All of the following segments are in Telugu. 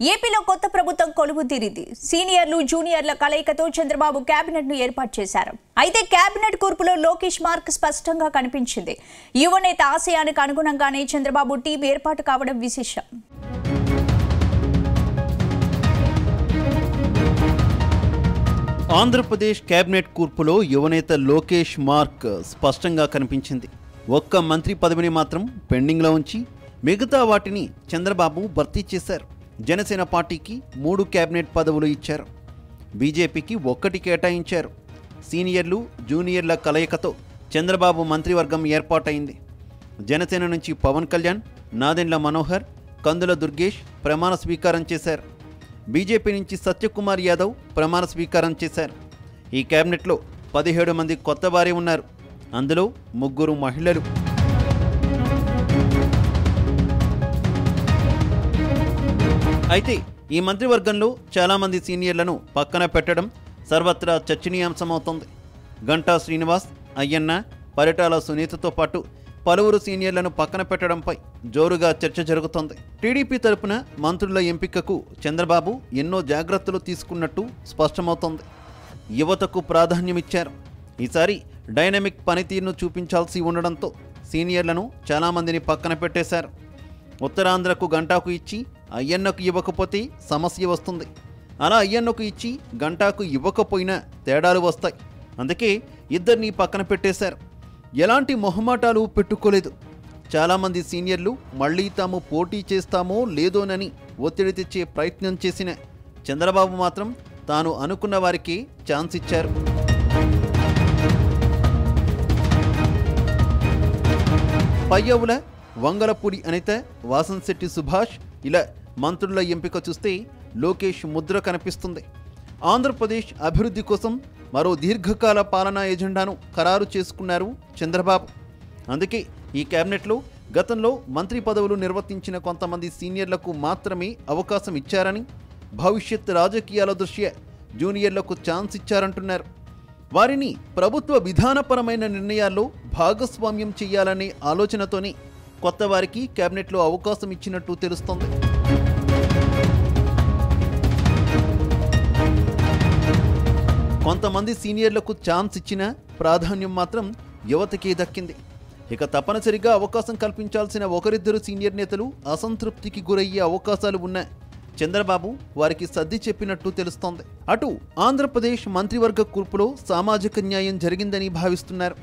ఏపీలో కొత్త ప్రభుత్వం కొలువు తీరింది. సీనియర్లు జూనియర్ల కలయికతో చంద్రబాబు కేబినెట్ ను ఏర్పాటు చేశారు. అయితే కేబినెట్ కూర్పులో లోకేష్ మార్క్ స్పష్టంగా కనిపించింది. యువనేత ఆశయానికి అనుగుణంగానే చంద్రబాబు టీం ఏర్పాటు కావడం విశేషం. ఆంధ్రప్రదేశ్ కేబినెట్ కూర్పులో యువనేత లోకేష్ మార్క్ స్పష్టంగా కనిపించింది. ఒక్క మంత్రి పదవిని మాత్రం పెండింగ్లో ఉంచి మిగతా వాటిని చంద్రబాబు భర్తీ చేశారు. జనసేన పార్టీకి 3 కేబినెట్ పదవులు ఇచ్చారు. బీజేపీకి 1 కేటాయించారు. సీనియర్లు జూనియర్ల కలయికతో చంద్రబాబు మంత్రివర్గం ఏర్పాటైంది. జనసేన నుంచి పవన్ కళ్యాణ్, నాదెండ్ల మనోహర్, కందుల దుర్గేష్ ప్రమాణ స్వీకారం చేశారు. బీజేపీ నుంచి సత్యకుమార్ యాదవ్ ప్రమాణ స్వీకారం చేశారు. ఈ కేబినెట్లో 17 మంది కొత్త వారే ఉన్నారు. అందులో 3 మహిళలు. అయితే ఈ మంత్రివర్గంలో చాలామంది సీనియర్లను పక్కన పెట్టడం సర్వత్రా చర్చనీయాంశమవుతోంది. గంటా శ్రీనివాస్, అయ్యన్న, పరిటాల సునీతతో పాటు పలువురు సీనియర్లను పక్కన పెట్టడంపై జోరుగా చర్చ జరుగుతోంది. టీడీపీ తరపున మంత్రుల ఎంపికకు చంద్రబాబు ఎన్నో జాగ్రత్తలు తీసుకున్నట్టు స్పష్టమవుతోంది. యువతకు ప్రాధాన్యమిచ్చారు. ఈసారి డైనమిక్ పనితీరును చూపించాల్సి ఉండడంతో సీనియర్లను చాలామందిని పక్కన పెట్టేశారు. ఉత్తరాంధ్రకు గంటాకు ఇచ్చి అయ్యన్నకు ఇవ్వకపోతే సమస్య వస్తుంది. అలా అయ్యన్నకు ఇచ్చి గంటాకు ఇవ్వకపోయినా తేడాలు వస్తాయి. అందుకే ఇద్దరిని పక్కన పెట్టేశారు. ఎలాంటి మొహమాటాలు పెట్టుకోలేదు. చాలామంది సీనియర్లు మళ్లీ తాము పోటీ చేస్తామో లేదోనని ఒత్తిడి తెచ్చే ప్రయత్నం చేసిన చంద్రబాబు మాత్రం తాను అనుకున్న వారికి ఛాన్స్ ఇచ్చారు. పయ్యవుల, వంగలపూడి అనిత, వాసంశెట్టి సుభాష్ ఇలా మంత్రుల ఎంపిక చూస్తే లోకేష్ ముద్ర కనిపిస్తుంది. ఆంధ్రప్రదేశ్ అభివృద్ధి కోసం మరో దీర్ఘకాల పాలనా ఎజెండాను ఖరారు చేసుకున్నారు చంద్రబాబు. అందుకే ఈ కేబినెట్లో గతంలో మంత్రి పదవులు నిర్వర్తించిన కొంతమంది సీనియర్లకు మాత్రమే అవకాశం ఇచ్చారని, భవిష్యత్ రాజకీయాల దృష్ట్యా జూనియర్లకు ఛాన్స్ ఇచ్చారంటున్నారు. వారిని ప్రభుత్వ విధానపరమైన నిర్ణయాల్లో భాగస్వామ్యం చేయాలనే ఆలోచనతోనే కొత్త వారికి కేబినెట్లో అవకాశం ఇచ్చినట్టు తెలుస్తోంది. కొంతమంది సీనియర్లకు ఛాన్స్ ఇచ్చిన ప్రాధాన్యం మాత్రం యువతకే దక్కింది. ఇక తప్పనిసరిగా అవకాశం కల్పించాల్సిన ఒకరిద్దరు సీనియర్ నేతలు అసంతృప్తికి గురయ్యే అవకాశాలు ఉన్న చంద్రబాబు వారికి సర్ది చెప్పినట్టు తెలుస్తోంది. అటు ఆంధ్రప్రదేశ్ మంత్రివర్గ కూర్పులో సామాజిక న్యాయం జరిగిందని భావిస్తున్నారు.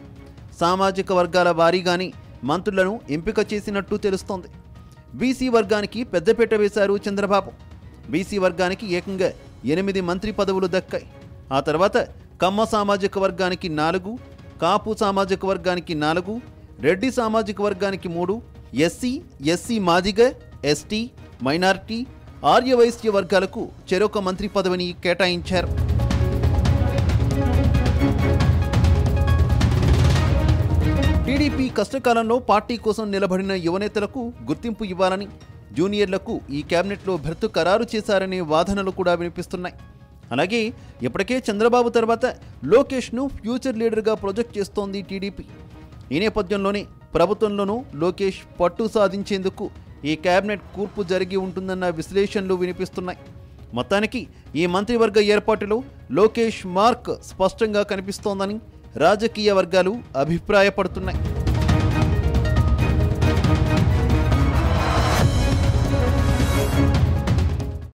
సామాజిక వర్గాల వారీగానే మంత్రులను ఎంపిక చేసినట్టు తెలుస్తోంది. బీసీ వర్గానికి పెద్దపీట వేశారు చంద్రబాబు. బీసీ వర్గానికి ఏకంగా 8 మంత్రి పదవులు దక్కాయి. ఆ తర్వాత కమ్మ సామాజిక వర్గానికి 4, కాపు సామాజిక వర్గానికి 4, రెడ్డి సామాజిక వర్గానికి 3, SC Madiga, ST, minority, Arya Vysya వర్గాలకు చెరొక మంత్రి పదవిని కేటాయించారు. టీడీపీ కష్టకాలంలో పార్టీ కోసం నిలబడిన యువనేతలకు గుర్తింపు ఇవ్వాలని జూనియర్లకు ఈ కేబినెట్లో భర్తు ఖరారు చేశారనే వాదనలు కూడా వినిపిస్తున్నాయి. అలాగే ఇప్పటికే చంద్రబాబు తర్వాత లోకేష్ను ఫ్యూచర్ లీడర్గా ప్రొజెక్ట్ చేస్తోంది టీడీపీ. ఈ నేపథ్యంలోనే ప్రభుత్వంలోనూ లోకేష్ పట్టు సాధించేందుకు ఈ కేబినెట్ కూర్పు జరిగి ఉంటుందన్న విశ్లేషణలు వినిపిస్తున్నాయి. మొత్తానికి ఈ మంత్రివర్గ ఏర్పాటులో లోకేష్ మార్క్ స్పష్టంగా కనిపిస్తోందని రాజకీయ వర్గాలు అభిప్రాయపడుతున్నాయి.